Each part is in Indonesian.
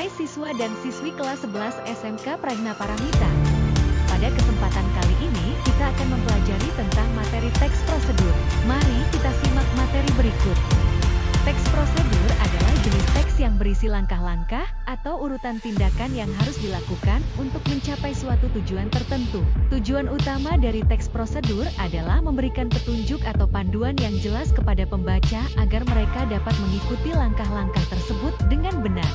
Hai siswa dan siswi kelas 11 SMK Pragna Paramita. Pada kesempatan kali ini, kita akan mempelajari tentang materi teks prosedur. Mari kita simak materi berikut. Teks prosedur adalah jenis teks yang berisi langkah-langkah atau urutan tindakan yang harus dilakukan untuk mencapai suatu tujuan tertentu. Tujuan utama dari teks prosedur adalah memberikan petunjuk atau panduan yang jelas kepada pembaca agar mereka dapat mengikuti langkah-langkah tersebut dengan benar.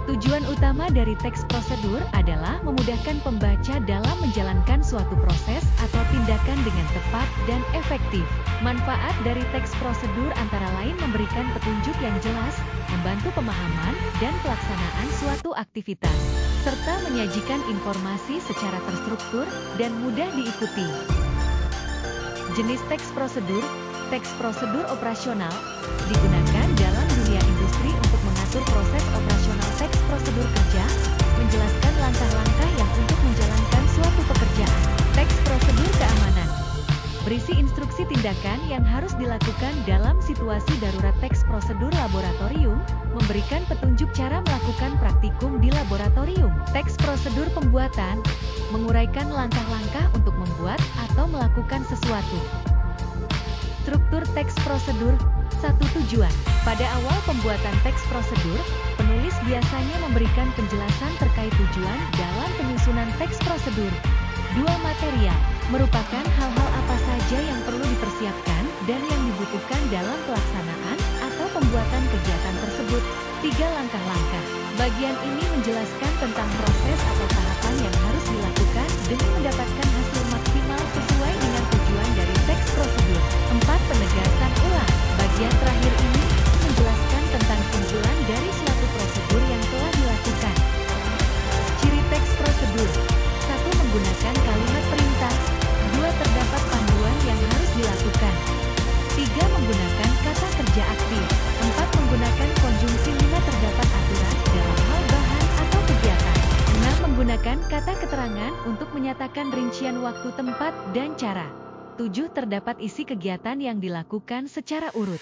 Tujuan utama dari teks prosedur adalah memudahkan pembaca dalam menjalankan suatu proses atau tindakan dengan tepat dan efektif. Manfaat dari teks prosedur antara lain memberikan petunjuk yang jelas, membantu pemahaman dan pelaksanaan suatu aktivitas, serta menyajikan informasi secara terstruktur dan mudah diikuti. Jenis teks prosedur operasional, digunakan dalam dunia industri untuk mengatur proses operasional teks prosedur kerja, menjelaskan langkah-langkah yang untuk menjalankan suatu pekerjaan. Teks prosedur keamanan, berisi instruksi tindakan yang harus dilakukan dalam situasi darurat. Teks prosedur laboratorium, memberikan petunjuk cara melakukan praktikum di laboratorium. Teks prosedur pembuatan, menguraikan langkah-langkah untuk membuat atau melakukan sesuatu. Struktur teks prosedur. 1. Tujuan. Pada awal pembuatan teks prosedur, penulis biasanya memberikan penjelasan terkait tujuan dalam penyusunan teks prosedur. 2. Material. Merupakan hal-hal apa saja yang perlu dipersiapkan dan yang dibutuhkan dalam pelaksanaan atau pembuatan kegiatan tersebut. 3. Langkah-langkah. Bagian ini menjelaskan tentang proses atau tahapan yang harus dilakukan demi mendapatkan hasil maksimal sesuai dengan tujuan dari teks prosedur. 4. Penegasan ulang. Bagian terakhir ini menjelaskan tentang tujuan dari suatu prosedur yang telah dilakukan. Ciri teks prosedur. 1. Menggunakan kalimat perintah. 2. Terdapat panduan yang harus dilakukan. 3. Menggunakan kata kerja aktif. 4. Menggunakan konjungsi. 5. Terdapat aturan dalam hal bahan atau kegiatan. 6. Menggunakan kata keterangan untuk menyatakan rincian waktu, tempat, dan cara. 7. Terdapat isi kegiatan yang dilakukan secara urut.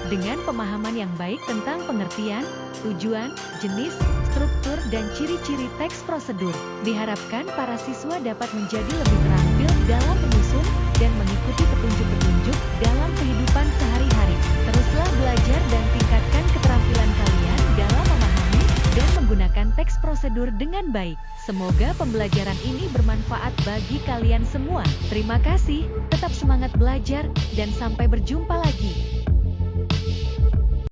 Dengan pemahaman yang baik tentang pengertian, tujuan, jenis, struktur, dan ciri-ciri teks prosedur, diharapkan para siswa dapat menjadi lebih terampil dalam menyusun dan mengikuti petunjuk-petunjuk dalam kehidupan sehari-hari. Teruslah belajar dan tingkatkan keterampilan kalian dalam memahami dan menggunakan teks prosedur dengan baik. Semoga pembelajaran ini bermanfaat bagi kalian semua. Terima kasih, tetap semangat belajar, dan sampai berjumpa lagi.